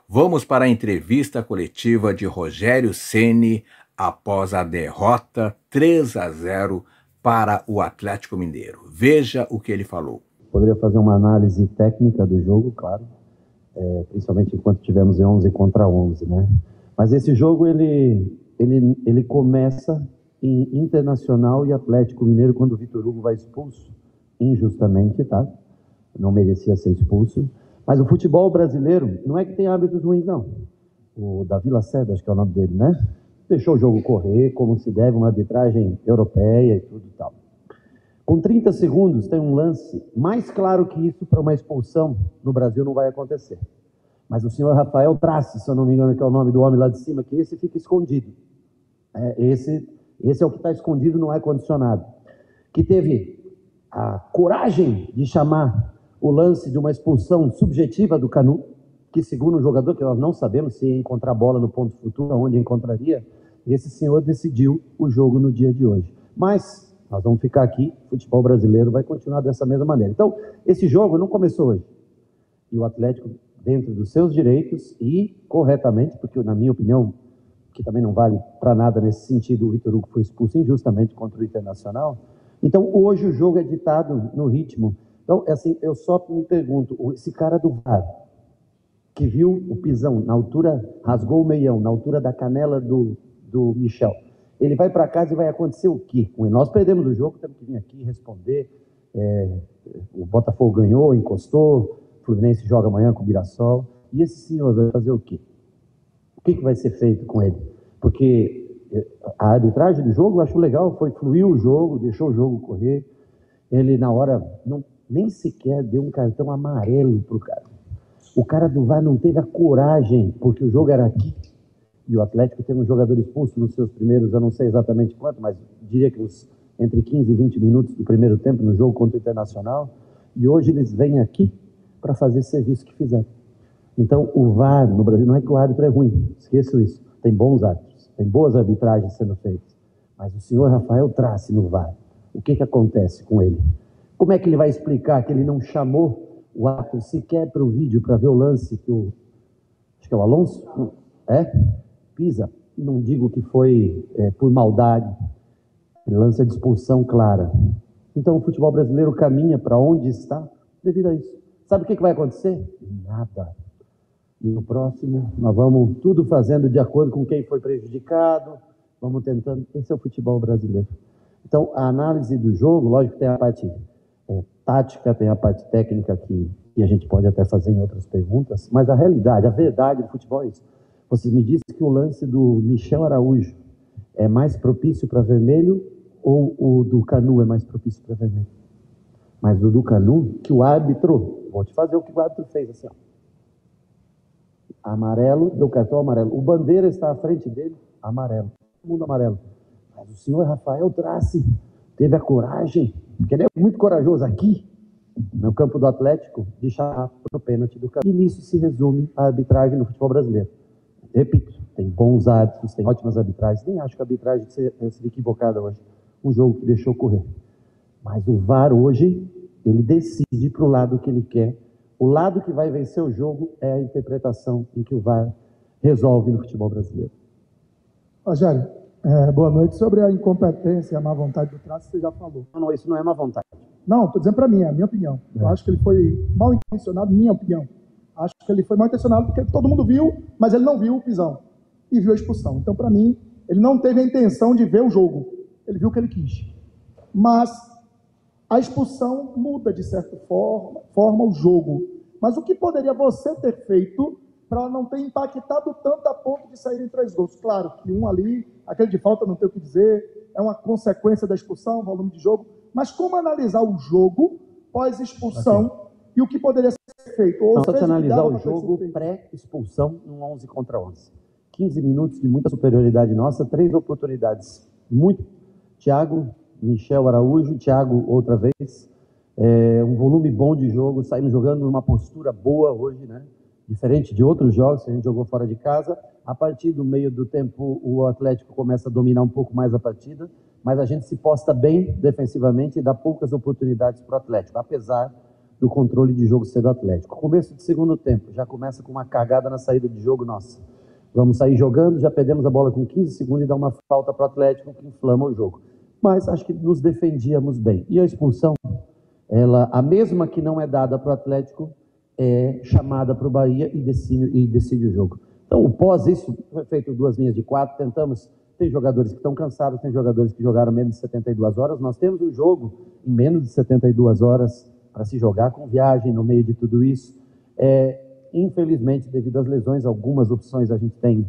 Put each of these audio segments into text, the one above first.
Vamos para a entrevista coletiva de Rogério Ceni após a derrota 3-0 para o Atlético Mineiro. Veja o que ele falou. Poderia fazer uma análise técnica do jogo, claro, principalmente enquanto tivemos em 11 contra 11, né? Mas esse jogo ele começa em Internacional e Atlético Mineiro quando o Vitor Hugo vai expulso, injustamente, tá? Não merecia ser expulso. Mas o futebol brasileiro não é que tem hábitos ruins, não. O Davi Lacerda, acho que é o nome dele, né? Deixou o jogo correr como se deve, uma arbitragem europeia e tudo e tal. Com 30 segundos tem um lance mais claro que isso para uma expulsão no Brasil não vai acontecer. Mas o senhor Rafael Trace, se eu não me engano, que é o nome do homem lá de cima, que esse fica escondido. Esse é o que está escondido no ar-condicionado. Que teve a coragem de chamar o lance de uma expulsão subjetiva do Canu, que segundo o jogador, que nós não sabemos se ia encontrar bola no ponto futuro, onde encontraria, esse senhor decidiu o jogo no dia de hoje. Mas nós vamos ficar aqui, o futebol brasileiro vai continuar dessa mesma maneira. Então, esse jogo não começou hoje. E o Atlético, dentro dos seus direitos e corretamente, porque na minha opinião, que também não vale para nada nesse sentido, o Vitor Hugo foi expulso injustamente contra o Internacional. Então, hoje o jogo é ditado no ritmo. Então, assim, eu só me pergunto, esse cara do VAR, que viu o pisão na altura, rasgou o meião, na altura da canela do Michel, ele vai para casa e vai acontecer o quê? Nós perdemos o jogo, temos que vir aqui responder, o Botafogo ganhou, encostou, o Fluminense joga amanhã com o Mirassol, e esse senhor vai fazer o quê? O que vai ser feito com ele? Porque a arbitragem do jogo eu acho legal, fluiu o jogo, deixou o jogo correr, ele na hora nem sequer deu um cartão amarelo pro cara. O cara do VAR não teve a coragem, porque o jogo era aqui, e o Atlético teve um jogador expulso nos seus primeiros, eu não sei exatamente quanto, mas diria que entre 15 e 20 minutos do primeiro tempo no jogo contra o Internacional, e hoje eles vêm aqui para fazer esse serviço que fizeram. Então, o VAR no Brasil, não é que o árbitro é ruim, esqueçam isso, tem bons árbitros, tem boas arbitragens sendo feitas, mas o senhor Rafael Trace no VAR, o que acontece com ele? Como é que ele vai explicar que ele não chamou o árbitro sequer para o vídeo, para ver o lance que acho que é o Alonso, pisa, não digo que foi por maldade, ele lança de expulsão clara. Então o futebol brasileiro caminha para onde está devido a isso. Sabe o que vai acontecer? Nada. E no próximo, nós vamos tudo fazendo de acordo com quem foi prejudicado, vamos tentando. Esse é o futebol brasileiro. Então, a análise do jogo, lógico que tem a parte tática, tem a parte técnica que a gente pode até fazer em outras perguntas, mas a realidade, a verdade do futebol é isso. Vocês me dizem que o lance do Michel Araújo é mais propício para vermelho ou o do Canu é mais propício para vermelho? Mas o do Canu, que o árbitro, vou te fazer o que o árbitro fez assim, ó. Amarelo, deu cartão amarelo. O Bandeira está à frente dele, amarelo. Todo mundo amarelo. Mas o senhor Rafael Trace teve a coragem, porque ele é muito corajoso aqui, no campo do Atlético, de chamar para o pênalti do Canu. E nisso se resume a arbitragem no futebol brasileiro. Repito, tem bons árbitros, tem ótimas arbitragens, nem acho que a arbitragem seja equivocada hoje. Um jogo que deixou correr. Mas o VAR hoje, ele decide para o lado que ele quer. O lado que vai vencer o jogo é a interpretação em que o VAR resolve no futebol brasileiro. Rogério, boa noite. Sobre a incompetência e a má vontade do Trace, você já falou. Não, isso não é má vontade. Não, estou dizendo para mim, é a minha opinião. Eu acho que ele foi mal intencionado, minha opinião. Acho que ele foi mal intencionado porque todo mundo viu, mas ele não viu o pisão e viu a expulsão. Então, para mim, ele não teve a intenção de ver o jogo. Ele viu o que ele quis. Mas a expulsão muda, de certa forma, o jogo. Mas o que poderia você ter feito para não ter impactado tanto a ponto de saírem 3 gols? Claro que um ali, aquele de falta, não tem o que dizer, é uma consequência da expulsão, volume de jogo. Mas como analisar o jogo pós-expulsão e o que poderia ser feito? Não, só te analisar o jogo pré-expulsão num 11 contra 11. 15 minutos de muita superioridade nossa, 3 oportunidades. Thiago, Michel Araújo, Thiago outra vez, um volume bom de jogo, saímos jogando numa postura boa hoje, né? Diferente de outros jogos que a gente jogou fora de casa. A partir do meio do tempo, o Atlético começa a dominar um pouco mais a partida, mas a gente se posta bem defensivamente e dá poucas oportunidades para o Atlético, apesar do controle de jogo ser do Atlético. Começo de segundo tempo, já começa com uma cagada na saída de jogo nossa. Vamos sair jogando, já perdemos a bola com 15 segundos e dá uma falta para o Atlético que inflama o jogo. Mas acho que nos defendíamos bem. E a expulsão, a mesma que não é dada para o Atlético, é chamada para o Bahia e decide o jogo. Então, o pós isso, foi feito 2 linhas de 4, tentamos, tem jogadores que estão cansados, tem jogadores que jogaram menos de 72 horas, nós temos um jogo em menos de 72 horas para se jogar, com viagem no meio de tudo isso. Infelizmente, devido às lesões, algumas opções a gente tem,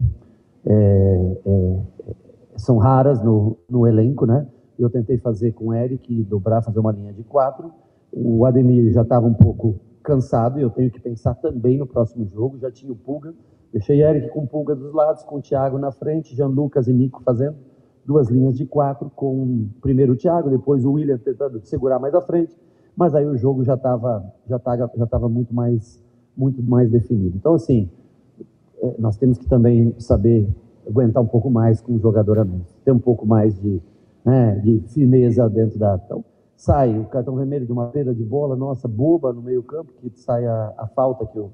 são raras no elenco, né? Eu tentei fazer com o Eric, dobrar, fazer uma linha de 4, o Ademir já estava um pouco cansado, eu tenho que pensar também no próximo jogo, já tinha o Pulga, deixei Eric com o Pulga dos lados, com o Thiago na frente, Jean Lucas e Nico fazendo 2 linhas de 4, com primeiro o Thiago, depois o William tentando segurar mais à frente, mas aí o jogo já estava muito mais definido. Então, assim, nós temos que também saber aguentar um pouco mais com o jogador a menos, ter um pouco mais de firmeza dentro da... Então, sai o cartão vermelho de uma perda de bola, nossa, boba no meio campo, que sai a falta que o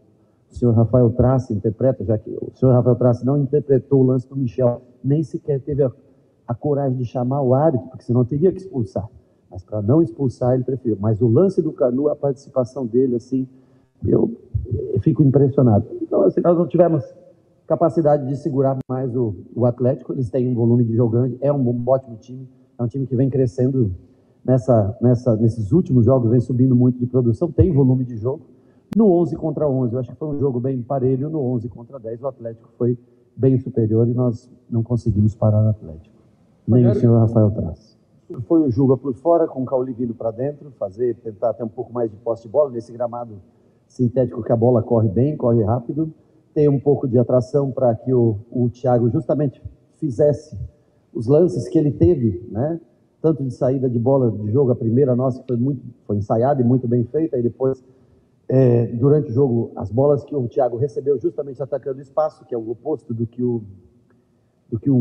senhor Rafael Trace interpreta, já que o senhor Rafael Trace não interpretou o lance do Michel, nem sequer teve a coragem de chamar o árbitro, porque senão teria que expulsar. Mas para não expulsar, ele preferiu. Mas o lance do Canu, a participação dele, assim, eu fico impressionado. Então, assim, nós não tivemos capacidade de segurar mais o Atlético, eles têm um volume de jogante, é um ótimo time, é um time que vem crescendo nesses últimos jogos, vem subindo muito de produção, tem volume de jogo. No 11 contra 11, eu acho que foi um jogo bem parelho, no 11 contra 10, o Atlético foi bem superior e nós não conseguimos parar o Atlético. Nem o senhor Rafael Trace. Foi o Juba por fora, com o Cauli vindo para dentro, tentar ter um pouco mais de posse de bola, nesse gramado sintético que a bola corre bem, corre rápido, tem um pouco de atração para que o Thiago justamente fizesse os lances que ele teve, né? Tanto de saída de bola de jogo, a primeira nossa que foi ensaiada e muito bem feita, e depois, durante o jogo, as bolas que o Thiago recebeu justamente atacando o espaço, que é o oposto do que o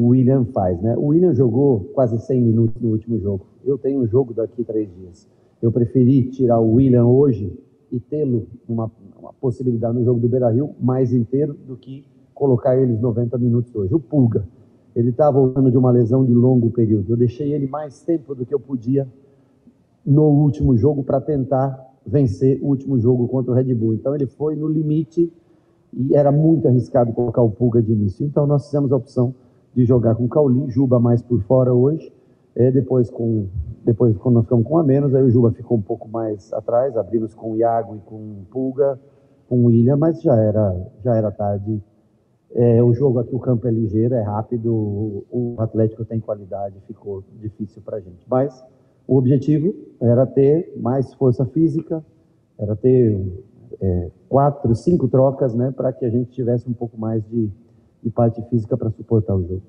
William faz, né? O William jogou quase 100 minutos no último jogo. Eu tenho um jogo daqui a 3 dias. Eu preferi tirar o William hoje e tê-lo uma possibilidade no jogo do Beira-Rio mais inteiro do que colocar eles 90 minutos hoje. O Pulga, ele está voltando de uma lesão de longo período. Eu deixei ele mais tempo do que eu podia no último jogo para tentar vencer o último jogo contra o Red Bull. Então ele foi no limite e era muito arriscado colocar o Pulga de início. Então nós fizemos a opção de jogar com o Cauli, Juba mais por fora hoje. Depois, quando nós ficamos com a menos, aí o Juba ficou um pouco mais atrás, abrimos com o Iago e com o Pulga, com o William, mas já era tarde. O jogo aqui, o campo é ligeiro, é rápido, o Atlético tem qualidade, ficou difícil para a gente. Mas o objetivo era ter mais força física, era ter 4, 5 trocas, né, para que a gente tivesse um pouco mais de parte física para suportar o jogo.